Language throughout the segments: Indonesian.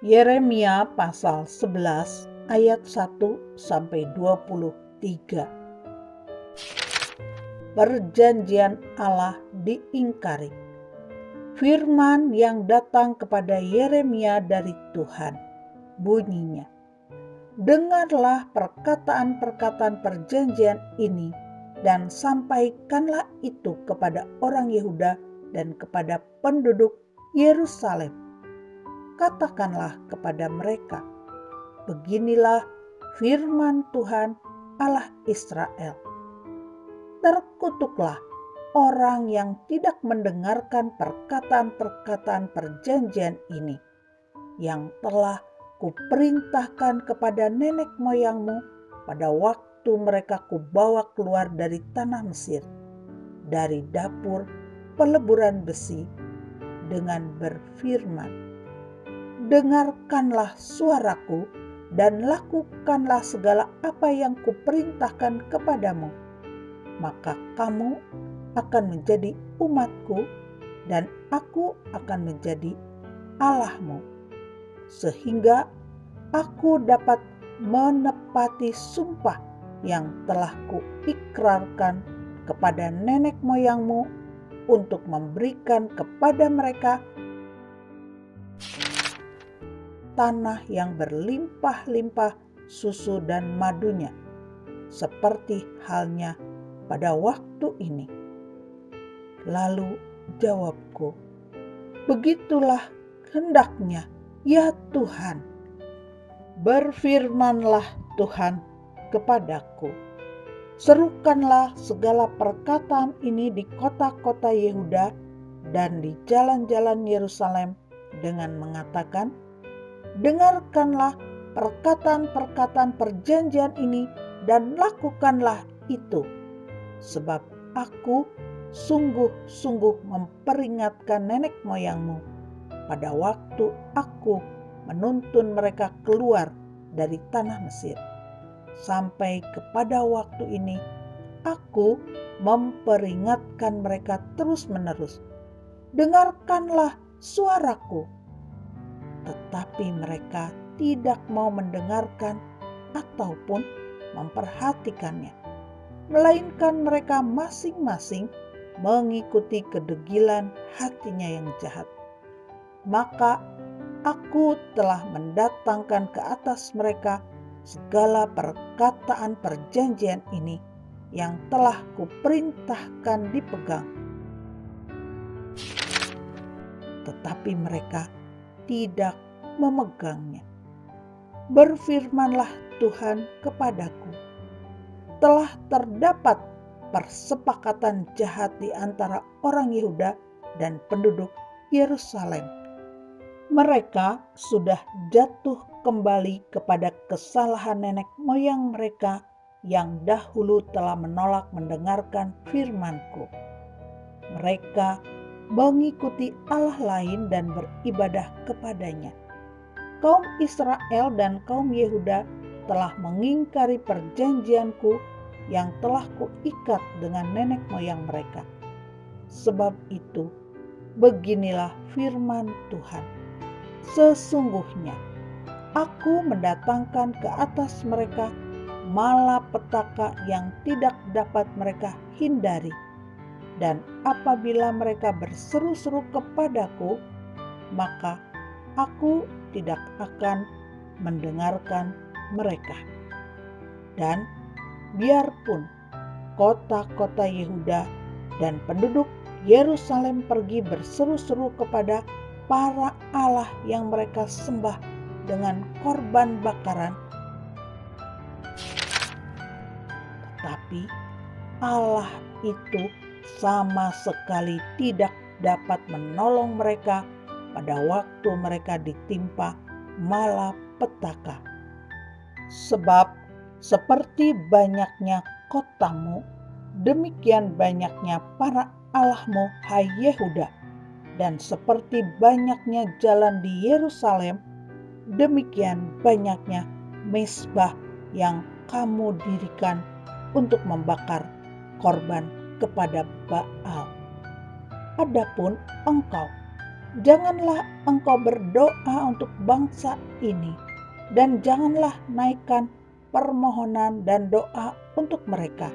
Yeremia pasal 11 ayat 1-23. Perjanjian Allah diingkari. Firman yang datang kepada Yeremia dari Tuhan, bunyinya, dengarlah perkataan-perkataan perjanjian ini dan sampaikanlah itu kepada orang Yehuda dan kepada penduduk Yerusalem. Katakanlah kepada mereka, beginilah firman Tuhan Allah Israel. Terkutuklah orang yang tidak mendengarkan perkataan-perkataan perjanjian ini, yang telah kuperintahkan kepada nenek moyangmu pada waktu mereka kubawa keluar dari tanah Mesir, dari dapur peleburan besi, dengan berfirman, dengarkanlah suaraku dan lakukanlah segala apa yang kuperintahkan kepadamu, maka kamu akan menjadi umatku dan aku akan menjadi Allahmu, sehingga aku dapat menepati sumpah yang telah kuikrarkan kepada nenek moyangmu untuk memberikan kepada mereka tanah yang berlimpah-limpah susu dan madunya, seperti halnya pada waktu ini. Lalu jawabku, begitulah hendaknya, ya Tuhan. Berfirmanlah Tuhan kepadaku, serukanlah segala perkataan ini di kota-kota Yehuda dan di jalan-jalan Yerusalem dengan mengatakan, dengarkanlah perkataan-perkataan perjanjian ini dan lakukanlah itu. Sebab aku sungguh-sungguh memperingatkan nenek moyangmu pada waktu aku menuntun mereka keluar dari tanah Mesir. Sampai kepada waktu ini aku memperingatkan mereka terus-menerus. Dengarkanlah suaraku. Tetapi mereka tidak mau mendengarkan ataupun memperhatikannya, melainkan mereka masing-masing mengikuti kedegilan hatinya yang jahat. Maka aku telah mendatangkan ke atas mereka segala perkataan perjanjian ini yang telah kuperintahkan dipegang. Tetapi mereka tidak memegangnya. Berfirmanlah Tuhan kepadaku, telah terdapat persepakatan jahat di antara orang Yehuda dan penduduk Yerusalem. Mereka sudah jatuh kembali kepada kesalahan nenek moyang mereka yang dahulu telah menolak mendengarkan firman-Ku. Mereka mengikuti Allah lain dan beribadah kepadanya. Kaum Israel dan kaum Yehuda telah mengingkari perjanjian-Ku yang telah kuikat dengan nenek moyang mereka. Sebab itu, beginilah firman Tuhan. Sesungguhnya, aku mendatangkan ke atas mereka malapetaka yang tidak dapat mereka hindari. Dan apabila mereka berseru-seru kepadaku, maka aku tidak akan mendengarkan mereka. Dan biarpun kota-kota Yehuda dan penduduk Yerusalem pergi berseru-seru kepada para allah yang mereka sembah dengan korban bakaran, tetapi Allah itu sama sekali tidak dapat menolong mereka pada waktu mereka ditimpa malapetaka. Sebab seperti banyaknya kotamu, demikian banyaknya para allahmu, hai Yehuda, dan seperti banyaknya jalan di Yerusalem, demikian banyaknya mezbah yang kamu dirikan untuk membakar korban kepada Baal. Adapun engkau, Janganlah engkau berdoa untuk bangsa ini, dan janganlah naikkan permohonan dan doa untuk mereka,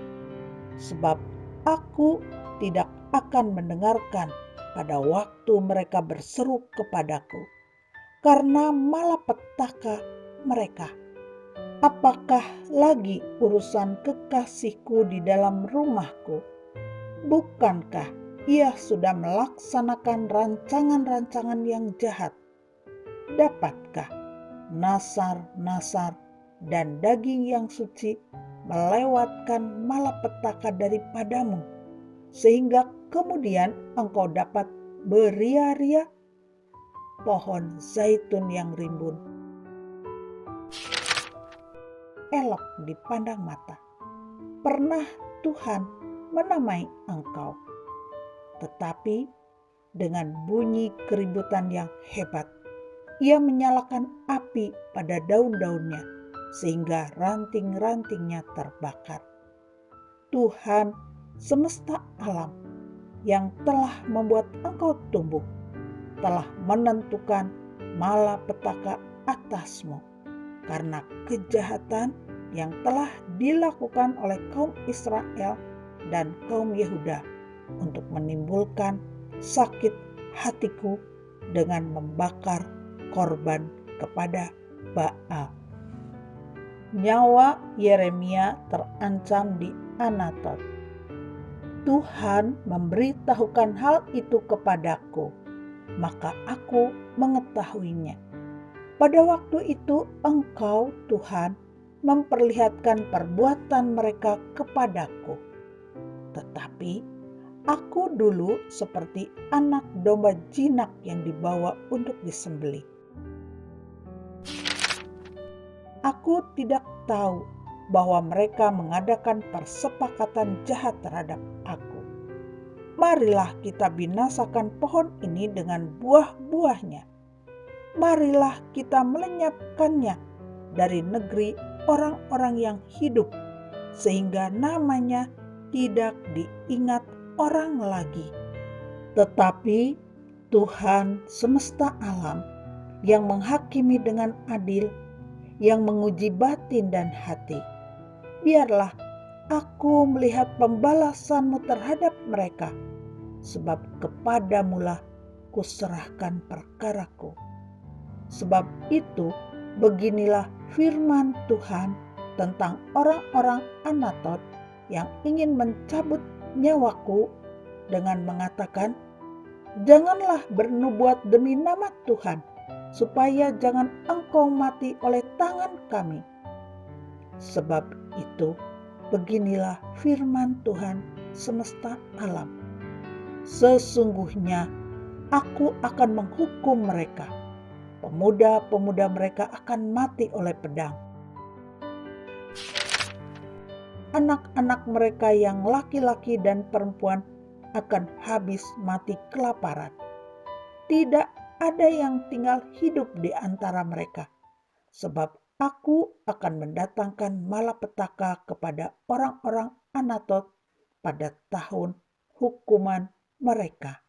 sebab aku tidak akan mendengarkan pada waktu mereka berseru kepadaku, karena malapetaka mereka. Apakah lagi urusan kekasihku di dalam rumahku? Bukankah ia sudah melaksanakan rancangan-rancangan yang jahat? Dapatkah nasar-nasar dan daging yang suci melewatkan malapetaka daripadamu, sehingga kemudian engkau dapat beria-ria? Pohon zaitun yang rimbun elok dipandang mata. Pernah Tuhan menamai engkau, tetapi dengan bunyi keributan yang hebat, ia menyalakan api pada daun-daunnya, sehingga ranting-rantingnya terbakar. Tuhan semesta alam yang telah membuat engkau tumbuh, telah menentukan malapetaka atasmu karena kejahatan yang telah dilakukan oleh kaum Israel dan kaum Yehuda untuk menimbulkan sakit hatiku dengan membakar korban kepada Baal. Nyawa Yeremia terancam di Anatot. Tuhan memberitahukan hal itu kepadaku, maka aku mengetahuinya. Pada waktu itu engkau, Tuhan, memperlihatkan perbuatan mereka kepadaku. Tetapi aku dulu seperti anak domba jinak yang dibawa untuk disembelih. Aku tidak tahu bahwa mereka mengadakan persepakatan jahat terhadap aku. Marilah kita binasakan pohon ini dengan buah-buahnya. Marilah kita melenyapkannya dari negeri orang-orang yang hidup, sehingga namanya tidak diingat orang lagi. Tetapi Tuhan semesta alam yang menghakimi dengan adil, yang menguji batin dan hati, biarlah aku melihat pembalasanmu terhadap mereka, sebab kepadamulah kuserahkan perkaraku. Sebab itu, beginilah firman Tuhan tentang orang-orang Anatot yang ingin mencabut nyawaku dengan mengatakan, janganlah bernubuat demi nama Tuhan, supaya jangan engkau mati oleh tangan kami. Sebab itu, beginilah firman Tuhan semesta alam. Sesungguhnya aku akan menghukum mereka. Pemuda-pemuda mereka akan mati oleh pedang. Anak-anak mereka yang laki-laki dan perempuan akan habis mati kelaparan. Tidak ada yang tinggal hidup di antara mereka, sebab aku akan mendatangkan malapetaka kepada orang-orang Anatot pada tahun hukuman mereka.